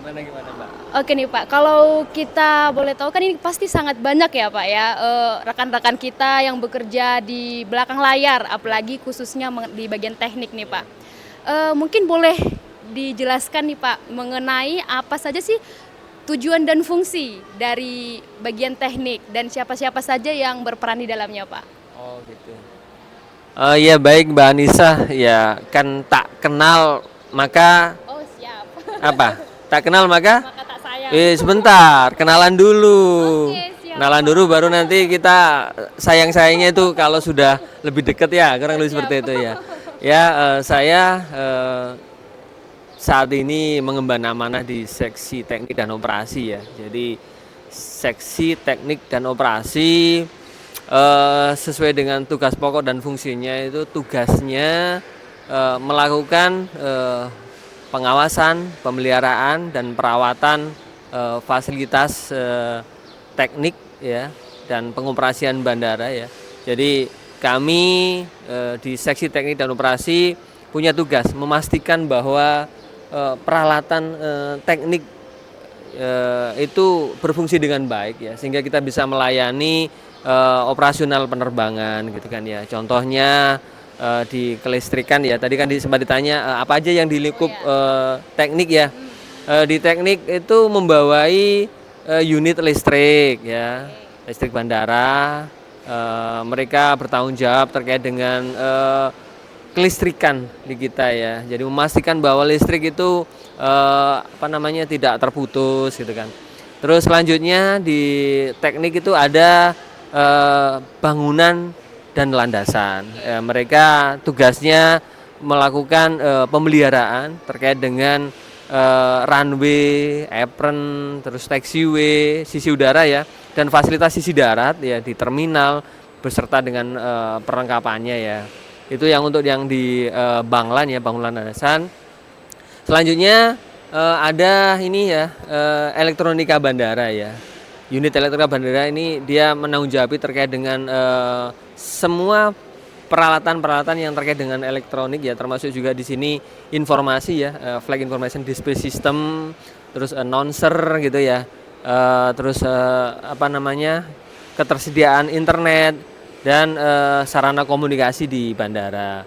Gimana Mbak? Oke nih Pak, kalau kita boleh tahu kan ini pasti sangat banyak ya Pak ya, rekan-rekan kita yang bekerja di belakang layar, apalagi khususnya di bagian teknik nih Pak. Mungkin boleh dijelaskan nih Pak mengenai apa saja sih tujuan dan fungsi dari bagian teknik dan siapa-siapa saja yang berperan di dalamnya Pak. Oh gitu. Ya baik Mbak Anissa, ya kan tak kenal maka Oh siap, apa? Tak kenal maka maka tak sayang. sebentar, kenalan dulu. Oke siap Kenalan dulu Pak. baru nanti kita sayang-sayangnya itu kalau sudah lebih dekat ya, kurang lebih Siap. seperti itu ya. Ya, saya saat ini mengemban amanah di seksi teknik dan operasi ya. Jadi seksi teknik dan operasi sesuai dengan tugas pokok dan fungsinya itu tugasnya melakukan pengawasan, pemeliharaan dan perawatan fasilitas teknik ya dan pengoperasian bandara ya. Jadi kami di seksi teknik dan operasi punya tugas memastikan bahwa peralatan teknik itu berfungsi dengan baik ya sehingga kita bisa melayani operasional penerbangan gitu kan ya. Contohnya di kelistrikan ya. Tadi kan sempat ditanya apa aja yang di Oh lingkup ya. teknik ya. Di teknik itu membawai unit listrik ya, listrik bandara. Mereka bertanggung jawab terkait dengan kelistrikan di kita ya. Jadi memastikan bahwa listrik itu tidak terputus gitu kan. Terus selanjutnya di teknik itu ada bangunan dan landasan. Mereka tugasnya melakukan pemeliharaan terkait dengan runway, apron, terus taxiway, sisi udara ya, dan fasilitas sisi darat ya di terminal beserta dengan perlengkapannya ya. Itu yang untuk yang di Banglan ya, bangunan landasan. Selanjutnya ada ini ya, elektronika bandara ya. Unit elektronika bandara ini dia menanggung jawab terkait dengan semua peralatan-peralatan yang terkait dengan elektronik ya, termasuk juga di sini informasi ya, flight information display system, terus announcer gitu ya, terus ketersediaan internet dan sarana komunikasi di bandara.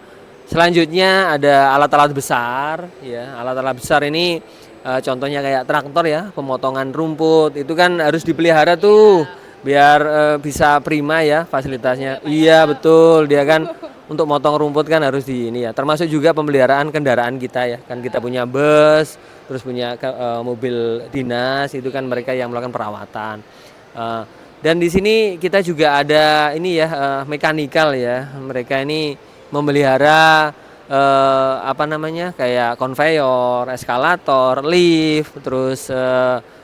Selanjutnya ada alat-alat besar ya. Alat-alat besar ini contohnya kayak traktor ya, pemotongan rumput itu kan harus dipelihara tuh biar bisa prima ya fasilitasnya. Iya betul, dia kan untuk motong rumput kan harus di ini ya. Termasuk juga pemeliharaan kendaraan kita ya. Kan kita punya bus, terus punya mobil dinas itu kan mereka yang melakukan perawatan. Dan di sini kita juga ada ini ya mekanikal ya. Mereka ini memelihara kayak konveyor, eskalator, lift, terus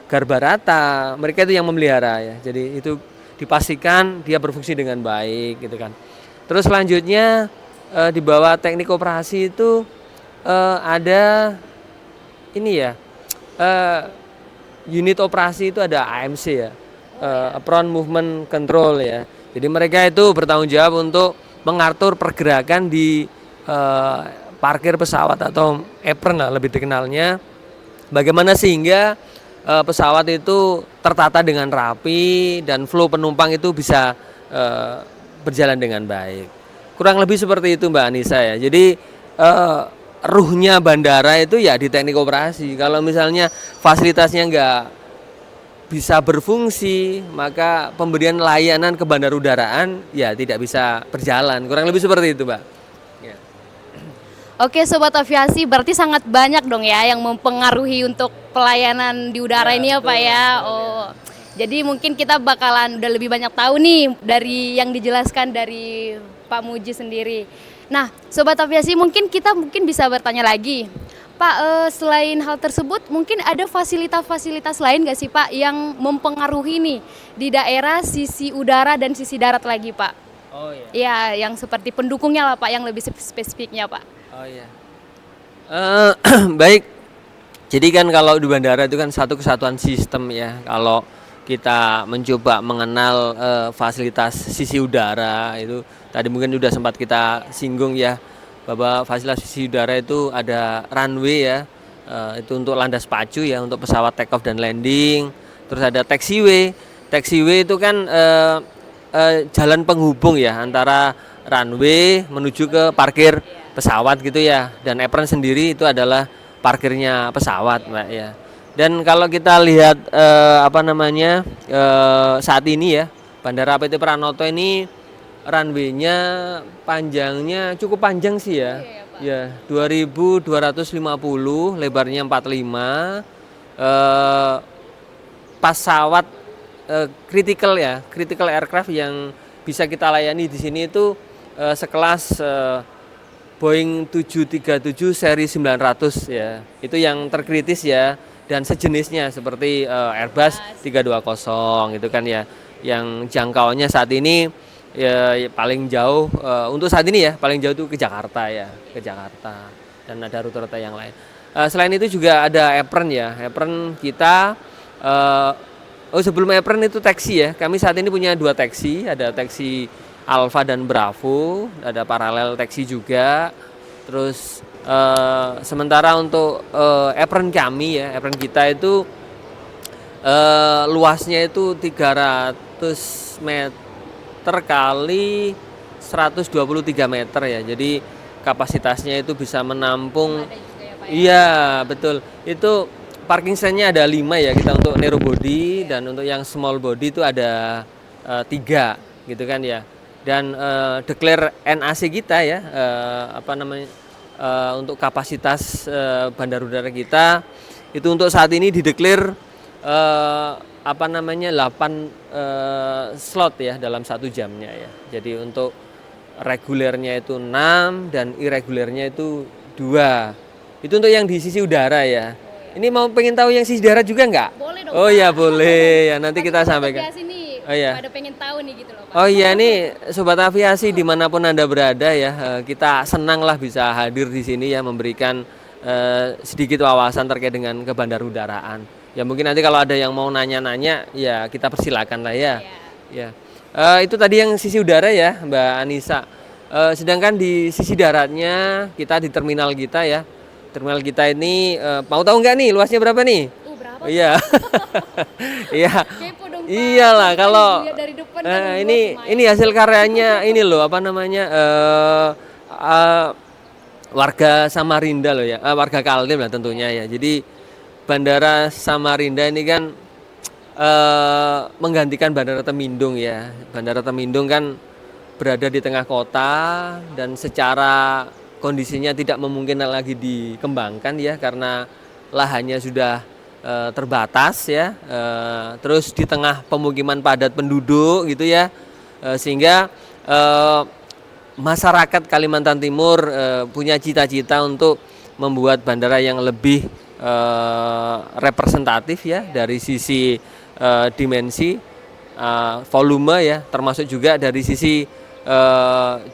garbarata. Mereka itu yang memelihara ya. Jadi itu dipastikan dia berfungsi dengan baik gitu kan. Terus selanjutnya di bawah teknik operasi itu ada ini ya. Unit operasi itu ada AMC ya. Apron Movement Control ya. Jadi mereka itu bertanggung jawab untuk mengatur pergerakan di parkir pesawat atau apron lah lebih dikenalnya. Bagaimana sehingga pesawat itu tertata dengan rapi dan flow penumpang itu bisa berjalan dengan baik. Kurang lebih seperti itu Mbak Anissa ya. Jadi ruhnya bandara itu ya di teknik operasi. Kalau misalnya fasilitasnya nggak bisa berfungsi, maka pemberian layanan ke bandar udaraan ya tidak bisa berjalan. Kurang lebih seperti itu, Mbak. Ya. Oke Sobat Aviasi, berarti sangat banyak dong ya yang mempengaruhi untuk pelayanan di udara ini ya Pak ya. Oh, jadi mungkin kita bakalan udah lebih banyak tahu nih dari yang dijelaskan dari Pak Muji sendiri. Nah, Sobat Aviasi kita mungkin bisa bertanya lagi. Pak, selain hal tersebut mungkin ada fasilitas-fasilitas lain nggak sih Pak yang mempengaruhi nih di daerah sisi udara dan sisi darat lagi Pak? Oh iya. Ya, yang seperti pendukungnya lah Pak, yang lebih spesifiknya Pak. Oh iya. Baik. Jadi kan kalau di bandara itu kan satu kesatuan sistem ya. Kalau kita mencoba mengenal fasilitas sisi udara itu tadi mungkin sudah sempat kita singgung ya bahwa fasilitas sisi udara itu ada runway ya, itu untuk landas pacu ya, untuk pesawat take off dan landing. Terus ada taxiway. Taxiway itu kan jalan penghubung ya antara runway menuju ke parkir pesawat gitu ya. Dan apron sendiri itu adalah parkirnya pesawat, Mbak ya. Dan kalau kita lihat saat ini ya, Bandara PT Pranoto ini runway-nya panjangnya cukup panjang sih ya. Ya, 2250, lebarnya 45. Pesawat critical ya, critical aircraft yang bisa kita layani di sini itu sekelas Boeing 737 seri 900 ya. Itu yang terkritis ya, dan sejenisnya seperti Airbus 320 gitu kan ya. Yang jangkauannya saat ini ya paling jauh untuk saat ini ya, paling jauh itu ke Jakarta ya, ke Jakarta, dan ada rute-rute yang lain. Selain itu juga ada apron ya, apron kita sebelum apron itu taksi ya. Kami saat ini punya 2 taksi, ada taksi Alfa dan Bravo, ada paralel taksi juga. Terus sementara untuk apron kami ya, apron kita itu luasnya itu 300 meter kali 123 meter ya. Jadi kapasitasnya itu bisa menampung. Iya, betul. Itu parking stand-nya ada 5 ya kita untuk narrow body, dan untuk yang small body itu ada 3 gitu kan ya. Dan declare NAC kita ya, untuk kapasitas bandar udara kita itu untuk saat ini dideklar 8 slot ya dalam 1 jamnya ya. Jadi untuk regulernya itu 6 dan irregulernya itu 2. Itu untuk yang di sisi udara ya. Ini mau pengen tahu yang sisi darat juga nggak? Boleh dong. Oh iya boleh ya, nanti kita sampaikan. Oh iya. Pada pengen tahu nih gitu loh, Pak. Oh iya nih sobat aviasi dimanapun Anda berada ya, kita senang lah bisa hadir di sini ya, memberikan sedikit wawasan terkait dengan kebandarudaraan. Ya mungkin nanti kalau ada yang mau nanya-nanya ya kita persilakan lah ya. Ya. Itu tadi yang sisi udara ya Mbak Anissa. Sedangkan di sisi daratnya kita di terminal kita ya. Terminal kita ini mau tahu nggak nih luasnya berapa nih? Berapa? Iya. Iya. Kepo dong, Pak. Iyalah kalau dari depan ini hasil karyanya ini loh warga Samarinda loh ya, warga Kaltim lah tentunya ya. Jadi Bandara Samarinda ini kan menggantikan Bandara Temindung ya. Bandara Temindung kan berada di tengah kota dan secara kondisinya tidak memungkinkan lagi dikembangkan ya, karena lahannya sudah terbatas ya, terus di tengah pemukiman padat penduduk gitu ya, sehingga masyarakat Kalimantan Timur punya cita-cita untuk membuat bandara yang lebih representatif ya dari sisi dimensi, volume ya, termasuk juga dari sisi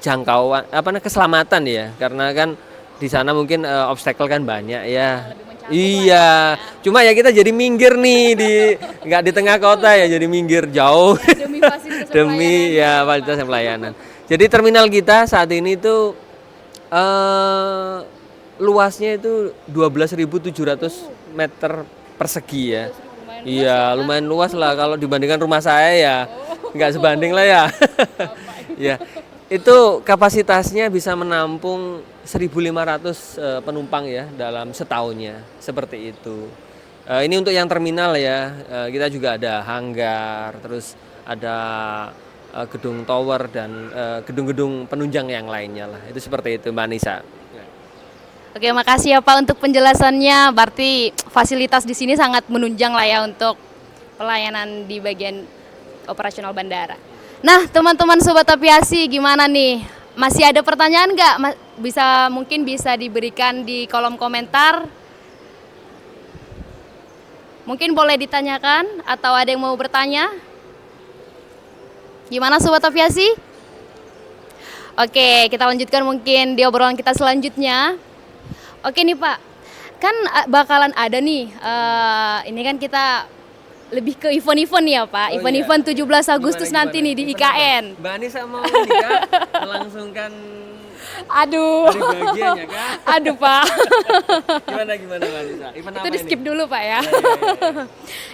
jangkauan keselamatan ya, karena kan di sana mungkin obstacle kan banyak ya. Iya, cuma ya kita jadi minggir nih nggak di tengah kota ya, jadi minggir jauh demi fasilitas demi ya fasilitas pelayanan. Jadi terminal kita saat ini tuh luasnya itu 12.700 meter persegi ya. Iya, lumayan luas lah kalau dibandingkan rumah saya ya, nggak sebanding lah ya. Ya, itu kapasitasnya bisa menampung 1.500 penumpang ya dalam setahunnya, seperti itu. Ini untuk yang terminal ya, kita juga ada hanggar, terus ada gedung tower dan gedung-gedung penunjang yang lainnya lah. Itu seperti itu Mbak Nisa. Oke, makasih ya Pak untuk penjelasannya. Berarti fasilitas di sini sangat menunjang lah ya untuk pelayanan di bagian operasional bandara. Nah, teman-teman sobat aviasi, gimana nih? Masih ada pertanyaan nggak? Mungkin bisa diberikan di kolom komentar. Mungkin boleh ditanyakan atau ada yang mau bertanya? Gimana sobat aviasi? Oke, kita lanjutkan mungkin di obrolan kita selanjutnya. Oke nih Pak, kan bakalan ada nih, ini kan kita lebih ke event-event ya Pak, event-event 17 Agustus nanti nih di IKN. Mbak Anissa mau nikah melangsungkan Aduh. Dari bagiannya kan? Aduh, Pak. Gimana Mbak Nisa? Event Itu apa di ini? skip dulu, Pak ya. Ya, ya, ya.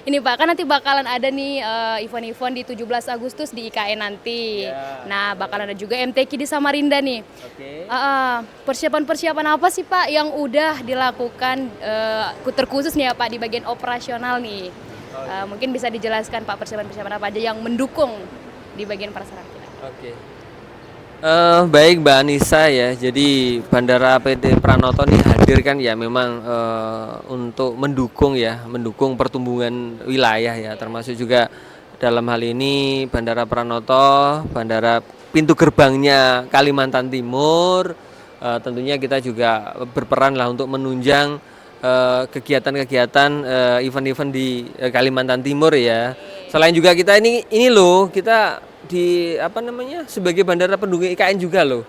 Ini Pak, kan nanti bakalan ada nih event-event di 17 Agustus di IKN nanti. Ya. Nah, bakalan ada juga MTQ di Samarinda nih. Oke. Persiapan-persiapan apa sih Pak yang udah dilakukan terkhusus nih ya Pak di bagian operasional nih? Mungkin bisa dijelaskan Pak persiapan-persiapan apa aja yang mendukung di bagian prasarana kita. Oke. Baik Mbak Anissa ya. Jadi Bandara PT Pranoto ini hadir kan ya memang untuk mendukung pertumbuhan wilayah ya, termasuk juga dalam hal ini Bandara Pranoto, bandara pintu gerbangnya Kalimantan Timur. Tentunya kita juga berperan lah untuk menunjang kegiatan-kegiatan event-event di Kalimantan Timur ya. Selain juga kita ini loh, kita di sebagai bandara pendukung IKN juga loh.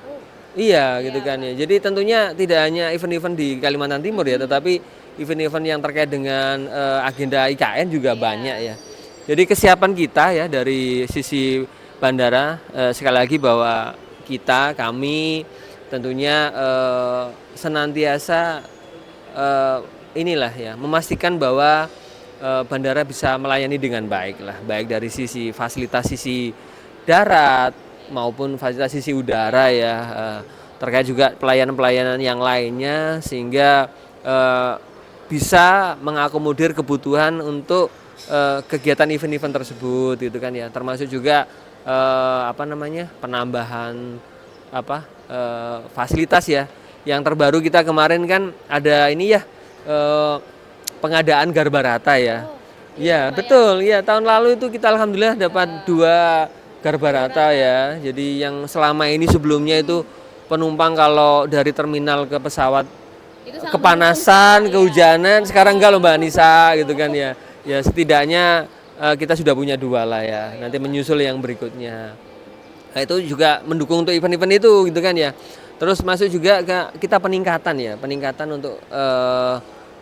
Iya gitu kan ya. Jadi tentunya tidak hanya event-event di Kalimantan Timur ya, tetapi event-event yang terkait dengan agenda IKN juga banyak ya. Jadi kesiapan kita ya dari sisi bandara sekali lagi bahwa kami tentunya senantiasa inilah ya memastikan bahwa bandara bisa melayani dengan baik lah, baik dari sisi fasilitas sisi darat maupun fasilitas sisi udara ya, terkait juga pelayanan-pelayanan yang lainnya sehingga bisa mengakomodir kebutuhan untuk kegiatan event-event tersebut gitu kan ya, termasuk juga penambahan fasilitas ya. Yang terbaru kita kemarin kan ada ini ya pengadaan Garbarata ya. Iya betul ya, tahun lalu itu kita alhamdulillah dapat 2 Garbarata ya. Jadi yang selama ini sebelumnya itu penumpang kalau dari terminal ke pesawat kepanasan, kehujanan, sekarang enggak loh Mbak Anissa gitu kan ya. Ya setidaknya kita sudah punya 2 lah ya. Nanti menyusul yang berikutnya. Nah, itu juga mendukung untuk event-event itu gitu kan ya. Terus masuk juga kita peningkatan untuk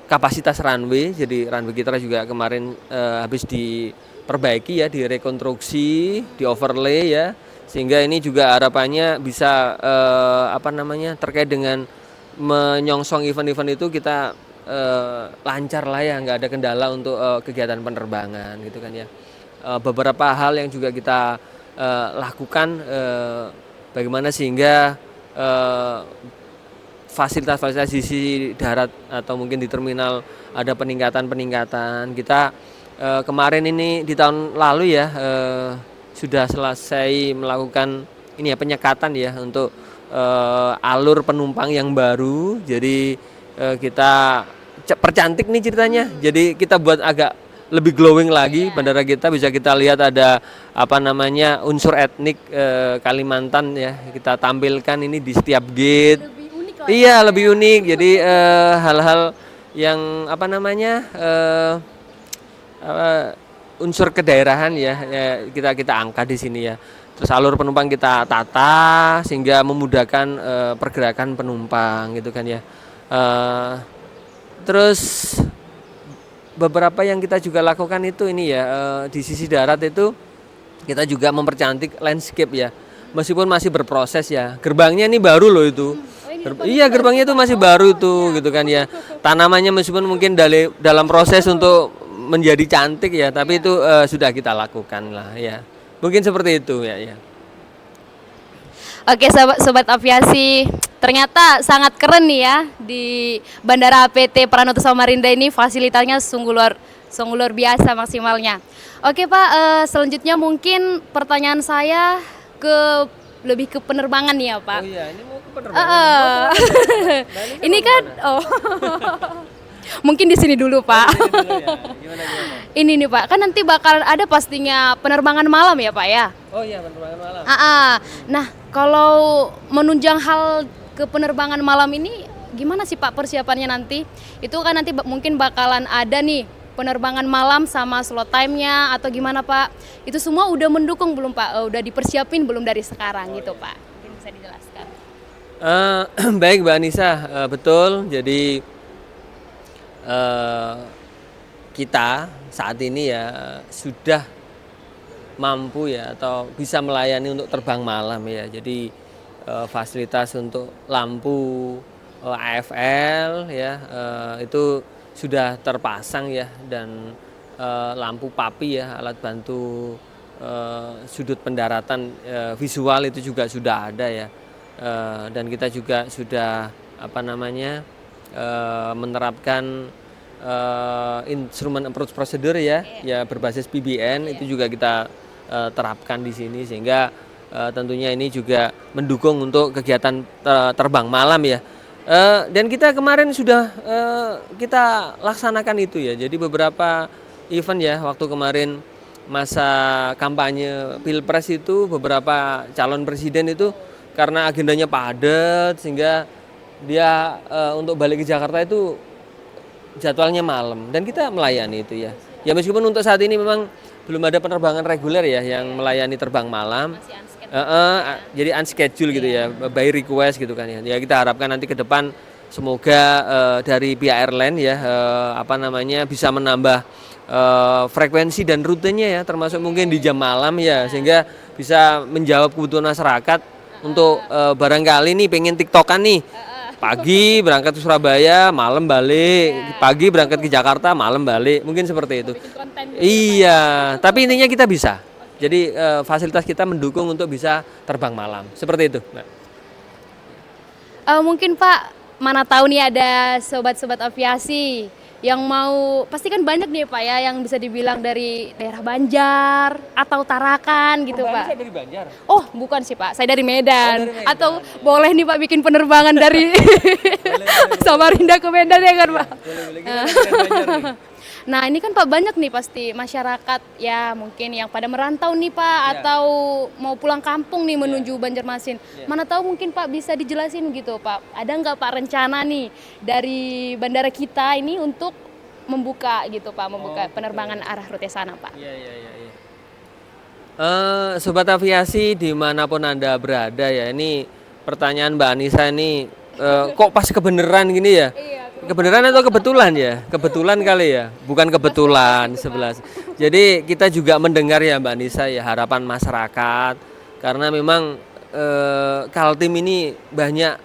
kapasitas runway. Jadi runway kita juga kemarin habis diperbaiki ya, direkonstruksi, di overlay ya, sehingga ini juga harapannya bisa terkait dengan menyongsong event-event itu kita lancar lah ya, nggak ada kendala untuk kegiatan penerbangan gitu kan ya. Beberapa hal yang juga kita lakukan bagaimana sehingga fasilitas-fasilitas di sisi darat atau mungkin di terminal ada peningkatan. Kita kemarin ini di tahun lalu ya sudah selesai melakukan ini ya penyekatan ya untuk alur penumpang yang baru. Jadi kita percantik nih ceritanya. Jadi kita buat agak lebih glowing lagi bandara kita, bisa kita lihat ada unsur etnik Kalimantan ya, kita tampilkan ini di setiap gate. Lebih unik lah. Iya, lebih unik. Jadi hal-hal yang unsur kedaerahan ya, kita angkat di sini ya. Terus alur penumpang kita tata sehingga memudahkan pergerakan penumpang gitu kan ya. Terus beberapa yang kita juga lakukan itu ini ya, di sisi darat itu kita juga mempercantik landscape ya, meskipun masih berproses ya. Gerbangnya ini baru loh itu. Iya, gerbangnya itu masih baru itu gitu kan ya. Tanamannya meskipun mungkin dalam proses untuk menjadi cantik ya, tapi itu sudah kita lakukan lah ya. Mungkin seperti itu ya. Oke sobat aviasi, ternyata sangat keren nih ya di Bandara PT Pranoto Samarinda ini, fasilitasnya sungguh luar biasa maksimalnya. Oke Pak, selanjutnya mungkin pertanyaan saya lebih ke penerbangan nih ya Pak. Oh iya, ini mau ke penerbangan. Ini kan mungkin di sini dulu Pak. Gimana? Ini nih Pak, kan nanti bakal ada pastinya penerbangan malam ya Pak ya. Oh iya, penerbangan malam. Nah, kalau menunjang hal ke penerbangan malam ini gimana sih Pak persiapannya nanti? Itu kan nanti mungkin bakalan ada nih penerbangan malam sama slot time-nya atau gimana Pak? Itu semua udah mendukung belum Pak? Udah dipersiapin belum dari sekarang gitu Pak? Mungkin bisa dijelaskan. Baik Mbak Anissa, betul. Jadi kita saat ini ya sudah mampu ya atau bisa melayani untuk terbang malam ya. Jadi fasilitas untuk lampu AFL ya, itu sudah terpasang ya, dan lampu PAPI ya, alat bantu sudut pendaratan visual itu juga sudah ada ya. Dan kita juga sudah menerapkan instrumen approach procedure ya, ya berbasis PBN itu juga kita terapkan di sini, sehingga tentunya ini juga mendukung untuk kegiatan terbang malam ya. Dan kita kemarin sudah kita laksanakan itu ya. Jadi beberapa event ya, waktu kemarin masa kampanye Pilpres itu beberapa calon presiden itu karena agendanya padat sehingga dia untuk balik ke Jakarta itu jadwalnya malam, dan kita melayani itu ya. Ya meskipun untuk saat ini memang belum ada penerbangan reguler ya yang melayani terbang malam. Jadi unscheduled gitu ya, by request gitu kan ya. Ya kita harapkan nanti ke depan semoga dari pihak airline ya bisa menambah frekuensi dan rutenya ya, termasuk mungkin di jam malam ya, sehingga bisa menjawab kebutuhan masyarakat untuk barangkali nih pengen tiktokan nih, pagi berangkat ke Surabaya, malam balik, pagi berangkat ke Jakarta, malam balik, mungkin seperti itu. Iya, tapi intinya kita bisa. Jadi fasilitas kita mendukung untuk bisa terbang malam, seperti itu. Mungkin Pak, mana tahu nih ada sobat-sobat aviasi yang mau, pasti kan banyak nih Pak ya yang bisa dibilang dari daerah Banjar atau Tarakan gitu Pak. Saya dari Banjar. Oh bukan sih Pak, saya dari Medan. Atau boleh nih Pak bikin penerbangan dari Samarinda ke Medan ya kan Pak? Boleh. Nah ini kan Pak banyak nih pasti masyarakat ya mungkin yang pada merantau nih Pak, atau mau pulang kampung nih menuju Banjarmasin. Mana tahu mungkin Pak bisa dijelasin gitu Pak, ada nggak Pak rencana nih dari bandara kita ini untuk membuka gitu Pak, membuka penerbangan arah rute sana Pak? Iya. Sobat aviasi dimanapun Anda berada ya, ini pertanyaan Mbak Anissa ini kok pas kebeneran gini ya? Kebenaran atau kebetulan ya? Kebetulan kali ya, bukan kebetulan 11. Jadi kita juga mendengar ya Mbak Nisa ya harapan masyarakat, karena memang Kaltim ini banyak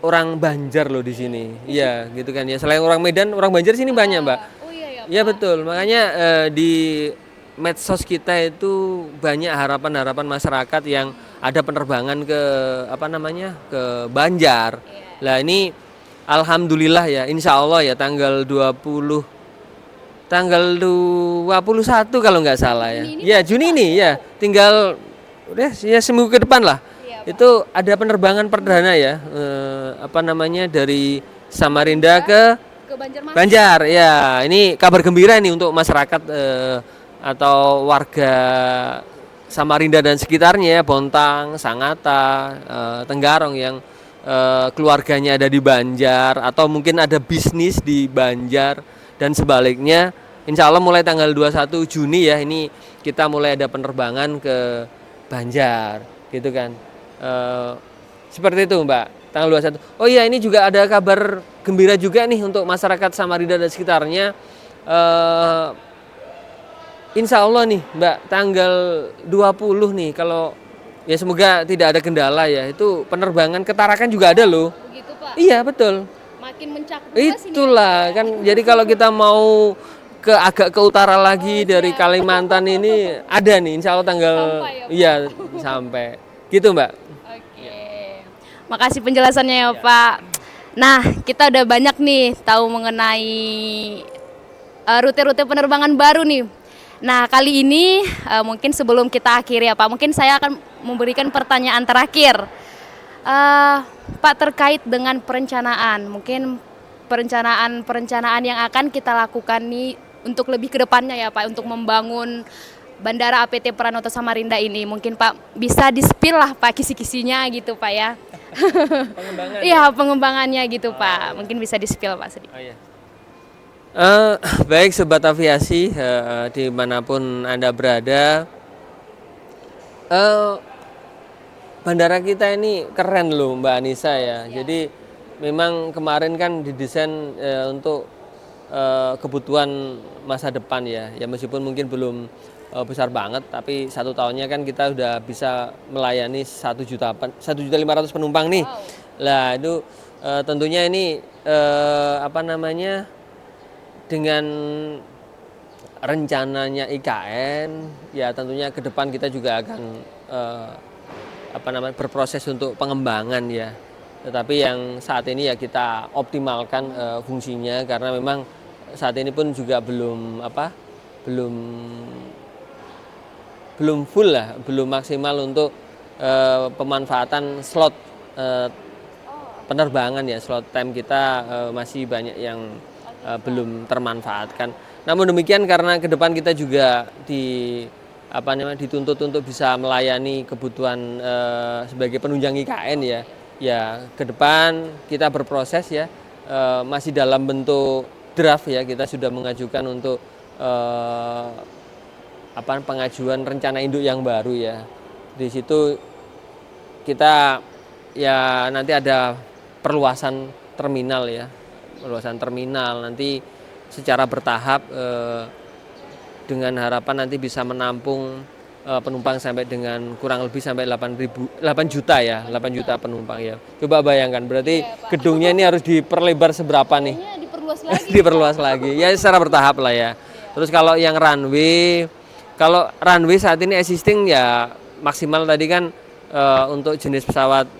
orang Banjar loh di sini. Iya, gitu kan ya. Selain orang Medan, orang Banjar sini banyak, Mbak. Oh iya ya. Iya betul. Makanya di medsos kita itu banyak harapan-harapan masyarakat yang ada penerbangan ke ke Banjar. Lah ini alhamdulillah ya, insya Allah ya tanggal 21 kalau nggak salah ya. Ya Juni ini ya, tinggal udah ya seminggu ke depan lah. Itu ada penerbangan perdana ya, dari Samarinda ke Banjar. Ya, ini kabar gembira nih untuk masyarakat atau warga Samarinda dan sekitarnya ya, Bontang, Sangatta, Tenggarong yang keluarganya ada di Banjar atau mungkin ada bisnis di Banjar dan sebaliknya. Insya Allah mulai tanggal 21 Juni ya, ini kita mulai ada penerbangan ke Banjar gitu kan. Seperti itu Mbak, tanggal 21. Oh iya, ini juga ada kabar gembira juga nih untuk masyarakat Samarinda dan sekitarnya. Insya Allah nih Mbak, tanggal 20 nih, kalau ya semoga tidak ada kendala ya, itu penerbangan ke Tarakan juga ada loh. Begitu Pak? Iya betul. Makin mencakup. Itulah kan, jadi kalau kita mau agak ke utara lagi dari Kalimantan ini ada nih, insya Allah tanggal sampai gitu Mbak. Oke. Makasih penjelasannya ya Pak. Nah kita udah banyak nih tahu mengenai rute-rute penerbangan baru nih. Nah kali ini mungkin sebelum kita akhiri ya Pak, mungkin saya akan memberikan pertanyaan terakhir Pak, terkait dengan perencanaan, mungkin perencanaan yang akan kita lakukan nih untuk lebih ke depannya ya Pak, untuk membangun Bandara APT Pranoto Samarinda ini. Mungkin Pak bisa di-spill lah Pak kisi-kisinya gitu Pak ya. Iya pengembangannya gitu Pak, mungkin bisa di-spill Pak sedikit. Baik sobat aviasi dimanapun Anda berada, bandara kita ini keren loh Mbak Anissa ya. Jadi memang kemarin kan didesain untuk kebutuhan masa depan ya. Ya meskipun mungkin belum besar banget, tapi 1 tahunnya kan kita udah bisa melayani 1.500.000 penumpang nih. Lah itu tentunya ini apa namanya, dengan rencananya IKN ya tentunya ke depan kita juga akan apa namanya, berproses untuk pengembangan ya. Tetapi yang saat ini ya kita optimalkan fungsinya, karena memang saat ini pun juga belum belum belum full lah, belum maksimal untuk pemanfaatan slot penerbangan ya. Slot time kita masih banyak yang belum termanfaatkan. Namun demikian, karena ke depan kita juga dituntut untuk bisa melayani kebutuhan sebagai penunjang IKN ya. Ya ke depan kita berproses ya, masih dalam bentuk draft ya. Kita sudah mengajukan untuk pengajuan rencana induk yang baru ya. Di situ kita ya nanti ada perluasan terminal ya, perluasan terminal nanti secara bertahap dengan harapan nanti bisa menampung penumpang sampai dengan kurang lebih sampai 8 juta ya, 8 juta penumpang ya. Coba bayangkan, berarti gedungnya ini harus diperlebar seberapa nih? Diperluas lagi. Diperluas lagi. Ya secara bertahap lah ya. Terus kalau yang runway, saat ini existing ya maksimal tadi kan untuk jenis pesawat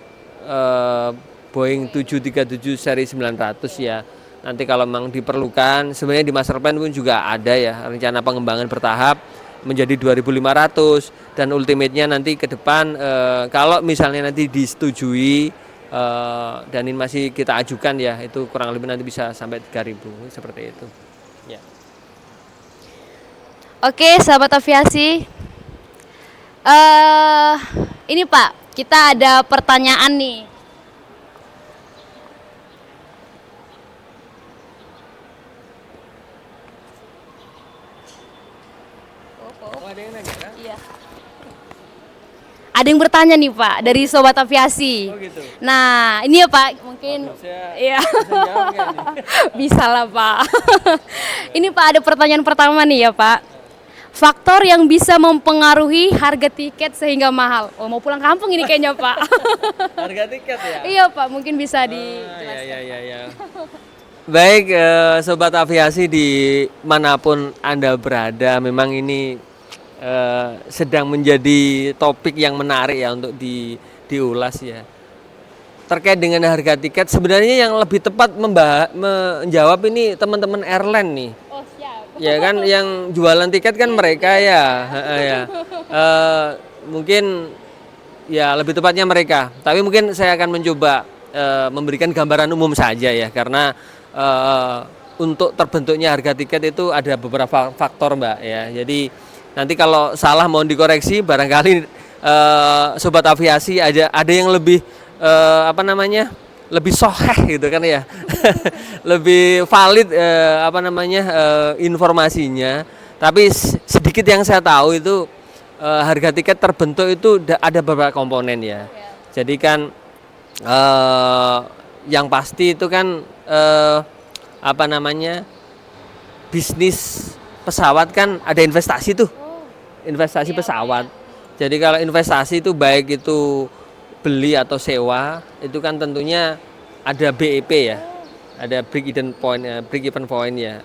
Boeing 737 seri 900 ya. Nanti kalau memang diperlukan, sebenarnya di master plan pun juga ada ya rencana pengembangan bertahap menjadi 2.500, dan ultimate-nya nanti ke depan kalau misalnya nanti disetujui dan ini masih kita ajukan ya, itu kurang lebih nanti bisa sampai 3.000 seperti itu. Ya. Oke, sahabat aviasi. Ini Pak, kita ada pertanyaan nih. Ada yang nanya kan? Iya. Ada yang bertanya nih Pak dari sobat aviasi. Oh gitu. Nah, ini ya Pak, mungkin iya. Bisa lah Pak. Ini Pak, ada pertanyaan pertama nih ya Pak. Faktor yang bisa mempengaruhi harga tiket sehingga mahal. Oh, mau pulang kampung ini kayaknya Pak. Harga tiket ya? Iya Pak, mungkin bisa dijelaskan. Ya. Baik, sobat aviasi dimanapun Anda berada, memang ini sedang menjadi topik yang menarik ya untuk diulas ya. Terkait dengan harga tiket, sebenarnya yang lebih tepat menjawab ini teman-teman airline nih. Oh, siap. Ya kan, yang jualan tiket kan mereka ya. Mungkin ya lebih tepatnya mereka. Tapi mungkin saya akan mencoba memberikan gambaran umum saja ya, karena untuk terbentuknya harga tiket itu ada beberapa faktor Mbak ya. Jadi nanti kalau salah mohon dikoreksi, barangkali sobat aviasi ada yang lebih lebih soheh gitu kan ya. Lebih valid informasinya. Tapi sedikit yang saya tahu itu harga tiket terbentuk itu ada beberapa komponen ya. Jadi kan yang pasti itu kan bisnis pesawat kan ada investasi tuh. Investasi pesawat. Jadi kalau investasi itu baik itu beli atau sewa, itu kan tentunya ada BEP ya. Ada break even point ya.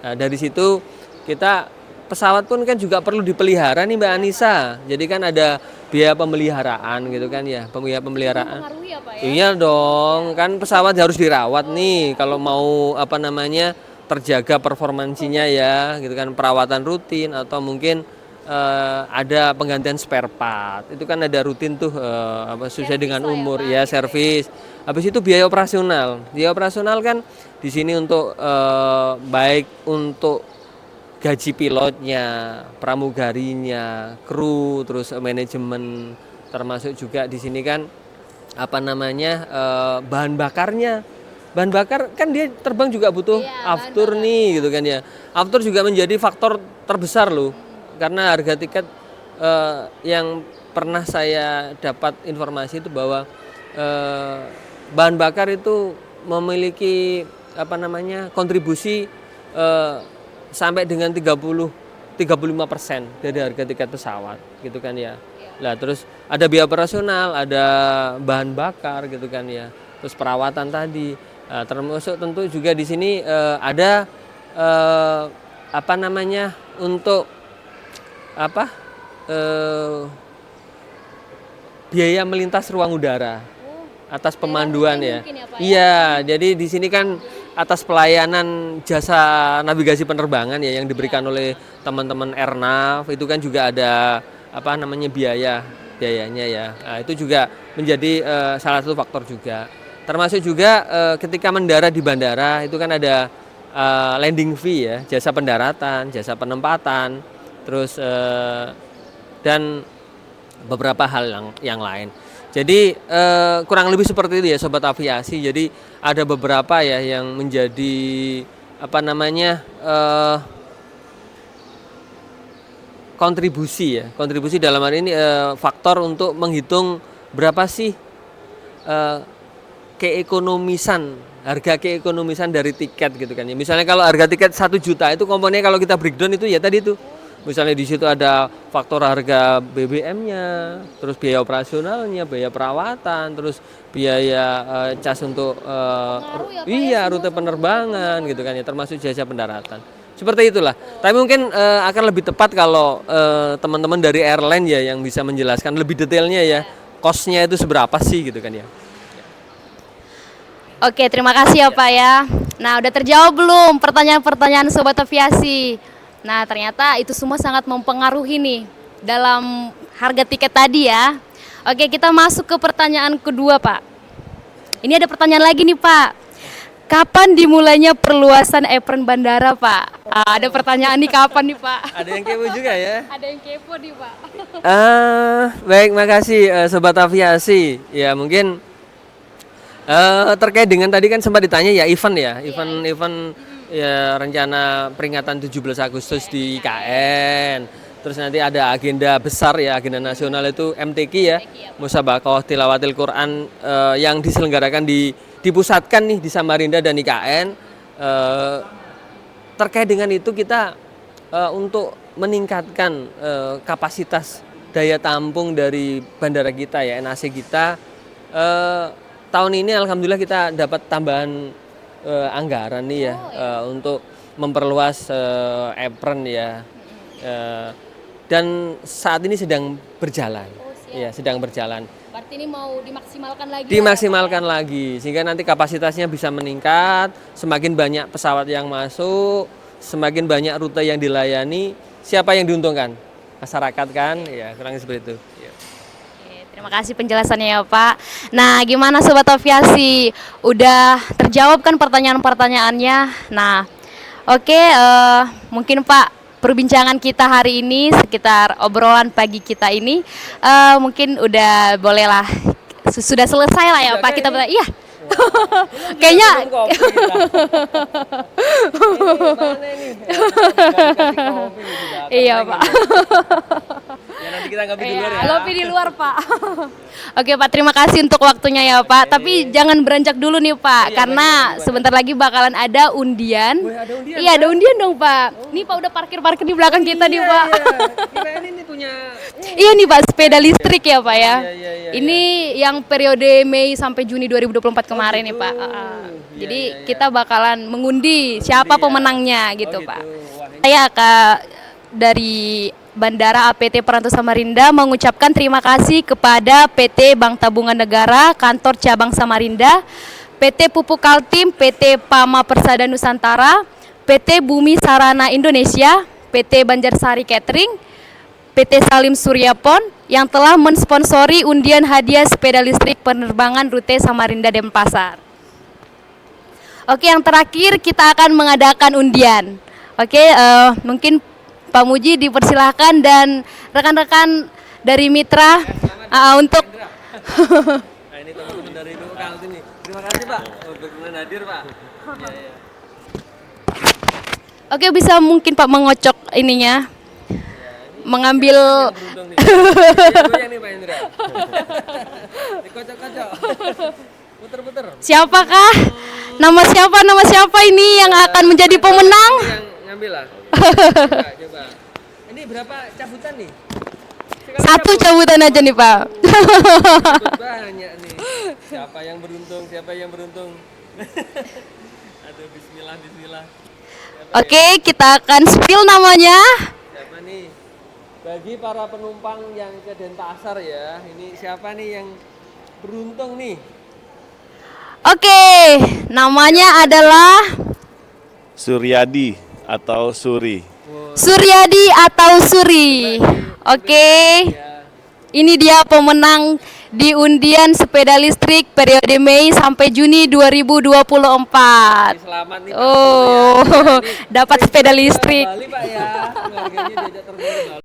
Dari situ kita pesawat pun kan juga perlu dipelihara nih Mbak Anissa. Jadi kan ada biaya pemeliharaan gitu kan ya, biaya pemeliharaan. Ya, Pak, ya? Iya dong, kan pesawat harus dirawat nih kalau mau terjaga performansinya ya, gitu kan, perawatan rutin atau mungkin ada penggantian spare part. Itu kan ada rutin tuh sesuai dengan umur ya, servis. Habis itu biaya operasional. Biaya operasional kan di sini untuk baik untuk gaji pilotnya, pramugarinya, kru, terus manajemen, termasuk juga di sini kan bahan bakarnya. Bahan bakar kan dia terbang juga butuh aftur nih gitu kan ya. Aftur juga menjadi faktor terbesar loh. Karena harga tiket yang pernah saya dapat informasi itu bahwa bahan bakar itu memiliki kontribusi sampai dengan 35% dari harga tiket pesawat gitu kan ya. Lah terus ada biaya operasional, ada bahan bakar gitu kan ya. Terus perawatan tadi, termasuk tentu juga di sini ada untuk biaya melintas ruang udara atas pemanduan ya. Iya, jadi di sini kan atas pelayanan jasa navigasi penerbangan ya yang diberikan oleh teman-teman Airnav itu kan juga ada biayanya ya. Nah, itu juga menjadi salah satu faktor juga. Termasuk juga ketika mendarat di bandara itu kan ada landing fee ya, jasa pendaratan, jasa penempatan, terus dan beberapa hal yang lain. Jadi kurang lebih seperti itu ya sobat aviasi. Jadi ada beberapa ya yang menjadi kontribusi dalam hal ini faktor untuk menghitung berapa sih harga keekonomisan dari tiket gitu kan ya. Misalnya kalau harga tiket 1 juta itu komponennya kalau kita breakdown itu ya tadi itu. Misalnya di situ ada faktor harga BBM-nya, terus biaya operasionalnya, biaya perawatan, terus biaya cas untuk rute penerbangan gitu kan ya, termasuk jasa pendaratan. Seperti itulah. Tapi mungkin akan lebih tepat kalau teman-teman dari airline ya yang bisa menjelaskan lebih detailnya ya, cost-nya itu seberapa sih gitu kan ya. Oke, terima kasih ya Pak ya. Nah, udah terjawab belum pertanyaan-pertanyaan sobat aviasi? Nah, ternyata itu semua sangat mempengaruhi nih dalam harga tiket tadi ya. Oke, kita masuk ke pertanyaan kedua, Pak. Ini ada pertanyaan lagi nih, Pak. Kapan dimulainya perluasan apron bandara, Pak? Ada pertanyaan nih, kapan nih, Pak? Ada yang kepo juga ya? Ada yang kepo nih, Pak. Baik, makasih sobat aviasi. Ya, mungkin terkait dengan tadi kan sempat ditanya ya event ya rencana peringatan 17 Agustus di IKN. Terus nanti ada agenda besar ya, agenda nasional itu MTQ ya, Musabaqah Tilawatil Quran yang diselenggarakan dipusatkan nih di Samarinda dan IKN. Terkait dengan itu kita untuk meningkatkan kapasitas daya tampung dari bandara kita ya, NAC kita. Tahun ini alhamdulillah kita dapat tambahan anggaran nih ya untuk memperluas apron ya, dan saat ini sedang berjalan. Ya, sedang berjalan. Berarti ini mau dimaksimalkan lagi. Dimaksimalkan lagi sehingga nanti kapasitasnya bisa meningkat, semakin banyak pesawat yang masuk, semakin banyak rute yang dilayani, siapa yang diuntungkan? Masyarakat kan? Ya, kurang seperti itu. Ya. Terima kasih penjelasannya ya Pak. Nah, gimana sobat aviasi? Udah terjawab kan pertanyaan-pertanyaannya? Nah, oke, mungkin Pak perbincangan kita hari ini sekitar obrolan pagi kita ini mungkin udah bolehlah sudah selesai lah ya Pak kita iya. Kayaknya iya Pak. Ya, nanti kita ngopi di luar ya. Ngopi di luar Pak. Oke Pak, terima kasih untuk waktunya ya Pak. Tapi jangan beranjak dulu nih Pak, karena sebentar lagi bakalan ada undian. Iya ada undian dong Pak. Nih Pak udah parkir di belakang kita nih Pak. Kita ini punya. Iya nih Pak, sepeda listrik ya Pak ya. Ini yang periode Mei sampai Juni 2024 kemarin nih Pak. Jadi kita bakalan mengundi siapa pemenangnya gitu Pak. Saya dari Bandara APT Perantau Samarinda mengucapkan terima kasih kepada PT Bank Tabungan Negara Kantor Cabang Samarinda, PT Pupuk Kaltim, PT Pama Persada Nusantara, PT Bumi Sarana Indonesia, PT Banjarsari Catering, PT Salim Suryapon yang telah mensponsori undian hadiah sepeda listrik penerbangan rute Samarinda Denpasar. Oke, yang terakhir kita akan mengadakan undian. Oke, mungkin Pak Muji dipersilahkan dan rekan-rekan dari mitra untuk nah, ini teman-teman dari Pupuk Kaltim nih. Terima kasih Pak berkenan hadir Pak. Ya. Oke, bisa mungkin Pak mengocok ininya. Mengambil Yang nih Pak Indra. Dikocok-kocok. Puter-puter. Siapakah Nama siapa ini yang akan menjadi pemenang? Yang ngambil lah. Coba. Ini berapa cabutan nih? Sekali Satu cabut. cabutan aja nih Pak. Cabut banyak nih. Siapa yang beruntung? Siapa yang beruntung? Aduh, bismillah, bismillah. Oke, kita akan spill namanya. Siapa nih? Bagi para penumpang yang ke Denpasar ya, ini siapa nih yang beruntung nih? Oke, namanya adalah Suryadi atau Suri. Suryadi atau Suri. Oke, Ya, ini dia pemenang di undian sepeda listrik periode Mei sampai Juni 2024. selamat nih Pak Oh, Surya. Ini dapat sepeda ke listrik. Bali Pak ya, keluarganya diajak terbang ke Bali.